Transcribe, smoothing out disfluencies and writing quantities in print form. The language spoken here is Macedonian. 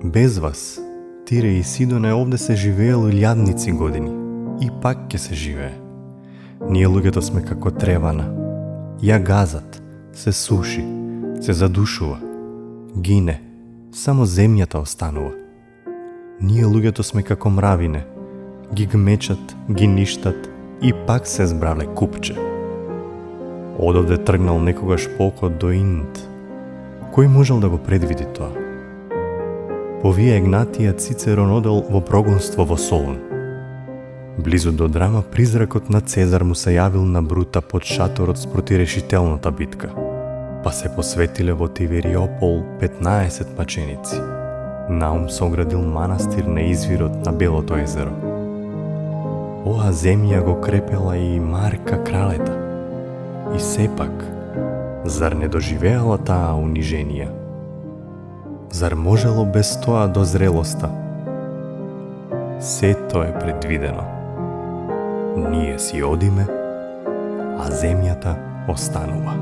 Без вас, Тире и Сидоне, овде се живеело илјадници години. И пак ќе се живее. Ние луѓето сме како тревана. Ја газат, се суши, се задушува, гине, само земјата останува. Ние луѓето сме како мравине, ги гмечат, ги ништат и пак се збрале купче. Одовде тргнал некогаш полкот до Инд. Кој можел да го предвиди тоа? Повие Егнатија Цицерон одел во прогонство во Солун. Близу до Драма призракот на Цезар му се јавил на Брута под шаторот спроти решителната битка, па се посветиле во Тивериопол 15 маченици. Наум соградил манастир на извирот на Белото езеро. Оа земја го крепела и Марка кралета. И сепак, зар не доживеала таа униженија? Зар можело без тоа до зрелоста? Сето е предвидено. Ние си одиме, а земјата останува.